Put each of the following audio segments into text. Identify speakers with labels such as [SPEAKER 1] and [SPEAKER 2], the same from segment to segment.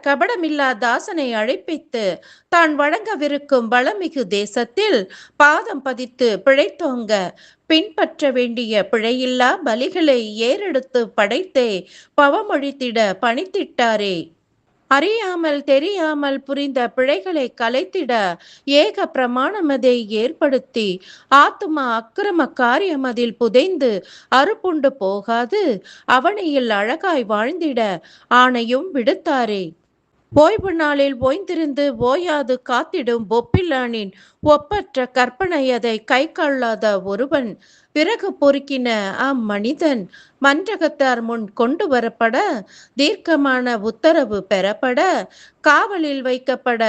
[SPEAKER 1] கபடமில்லா தாசனை அழைப்பித்து தான் வழங்கவிருக்கும் வளமிகு தேசத்தில் பாதம் பதித்து பிழைத்தோங்க பின்பற்ற வேண்டிய பிழையில்லா பலிகளை ஏறெடுத்து படைத்தே பவமொழித்திட பணித்திட்டாரே. அறியாமல் தெரியாமல் புரிந்த பிழைகளை கலைத்திட ஏக பிரமாணமதை ஏற்படுத்தி ஆத்துமா அக்கிரம காரியமதில் புதைந்து அறுப்புண்டு போகாது அவனியில் அழகாய் வாழ்ந்திட ஆணையும் விடுத்தாரே. ஓய்வு நாளில் ஓய்ந்திருந்து ஓயாது காத்திடும் ஒப்பிலானின் ஒப்பற்ற கற்பனையதை கை கொள்ளாத ஒருவன் பிறகு பொறுக்கின அம்மனிதன் மன்றகத்தார் முன் கொண்டு வரப்பட தீர்க்கமான உத்தரவு பெறப்பட காவலில் வைக்கப்பட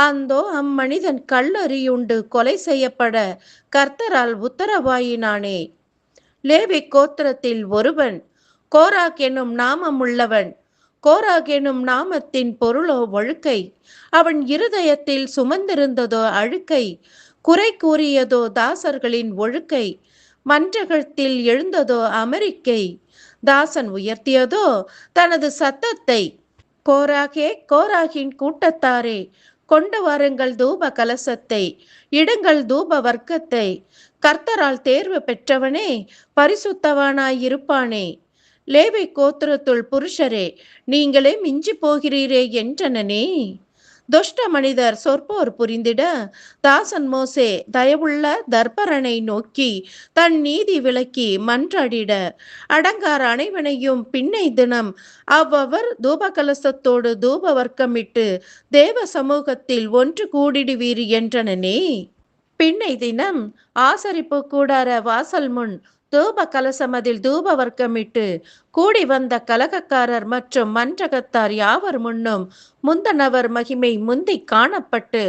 [SPEAKER 1] அந்தோ அம்மனிதன் கல்லறியுண்டு கொலை செய்யப்பட கர்த்தரால் உத்தரவாயினானே. லேவி கோத்திரத்தில் ஒருவன் கோராக் என்னும் நாமம் உள்ளவன். கோராக் எனும் நாமத்தின் பொருளோ ஒழுக்கை. அவன் இருதயத்தில் சுமந்திருந்ததோ அழுக்கை. குறை கூறியதோ தாசர்களின் ஒழுக்கை. மன்றகத்தில் எழுந்ததோ அமெரிக்கை. தாசன் உயர்த்தியதோ தனது சத்தத்தை. கோராகே, கோராகின் கூட்டத்தாரே, கொண்டு வாருங்கள் தூப கலசத்தை, இடுங்கள் தூப வர்க்கத்தை. கர்த்தரால் தேர்வு பெற்றவனே பரிசுத்தவானாயிருப்பானே. லேவி கோத்திரத்துள் புருஷரே, நீங்களே மிஞ்சி போகிறீரே என்றனனே. துஷ்ட மனிதர் சொற்போர் புரிந்திட தாசன் மோசே தயவுள்ள தர்பரனை நோக்கி தன் நீதி விளக்கி மன்றாடிட அடங்கார் அனைவனையும் பின்னை தினம் அவ்வவர் தூபகலசத்தோடு தூப வர்க்கமிட்டு தேவ சமூகத்தில் ஒன்று கூடிடுவீர் என்றனனே. பின்னை தினம் ஆசரிப்பு கூடார வாசல் முன் தூப கலசமதில் தூப வர்க்கமிட்டு கூடி வந்த கலகக்காரர் மற்றும் மன்றகத்தார் யாவர் முன்னும் முந்தனவர் மகிமை முந்தி காணப்பட்டு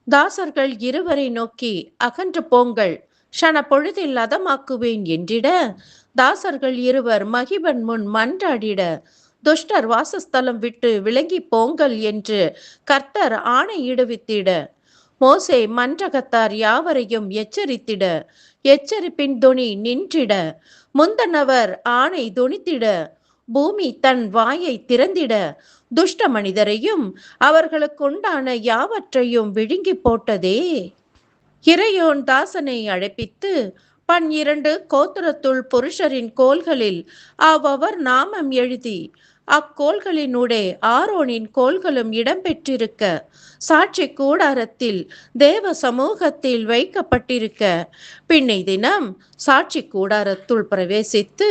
[SPEAKER 1] தாசர்கள் இருவரை நோக்கி அகன்று போங்கள், ஷன பொழுதில் அதமாக்குவேன் என்றிட தாசர்கள் இருவர் மகிபன் முன் மன்றாடிட துஷ்டர் வாசஸ்தலம் விட்டு விலகி போங்கள் என்று கர்த்தர் ஆணையிடுவித்திட மோசே மன்றகத்தார் யாவரையும் எச்சரித்திட எச்சரிப்பின் தொனி நின்றிட முந்தனவர் ஆணை தொனித்திட பூமி தன் வாயை திறந்திட துஷ்ட மனிதரையும் அவர்களுக்குண்டான யாவற்றையும் விழுங்கி போட்டதே. இறையோன் தாசனை அழைப்பித்து 12 கோத்திரத்துள் புருஷரின் கோல்களில் அவ்வவர் நாமம் எழுதி அக்கோள்களினூடே ஆரோனின் கோள்களும் இடம்பெற்றிருக்க சாட்சி கூடாரத்தில் தேவ சமூகத்தில் வைக்கப்பட்டிருக்க பின்னை தினம் சாட்சி கூடாரத்துள் பிரவேசித்து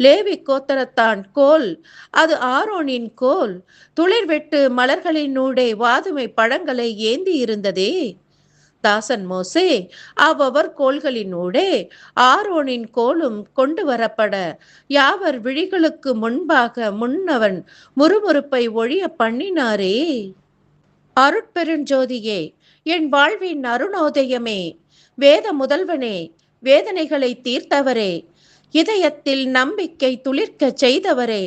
[SPEAKER 1] லேவி கோத்திரத்தான் கோல், அது ஆரோனின் கோல், துளிர்வெட்டு மலர்களினூடே வாதுமை பழங்களை ஏந்தி இருந்ததே. தாசன் மோசே அவ்வவர் கோள்களினூடே ஆரோனின் கோலும் கொண்டு வரப்பட யாவர் விழிகளுக்கு முன்பாக முன்னவன் முறுமுறுப்பை ஒழிய பண்ணினாரே. அருட்பெருஞ்சோதியே, என் வாழ்வின் அருணோதயமே, வேத முதல்வனே, வேதனைகளை தீர்த்தவரே, இதயத்தில் நம்பிக்கை துளிர்க்க செய்தவரே,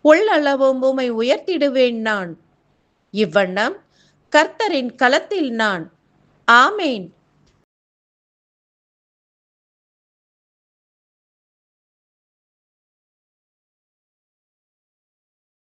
[SPEAKER 1] உள்ளளவும் உமை உயர்த்திடுவேன் நான். இவ்வண்ணம் கர்த்தரின் களத்தில் நான். ஆமேன்.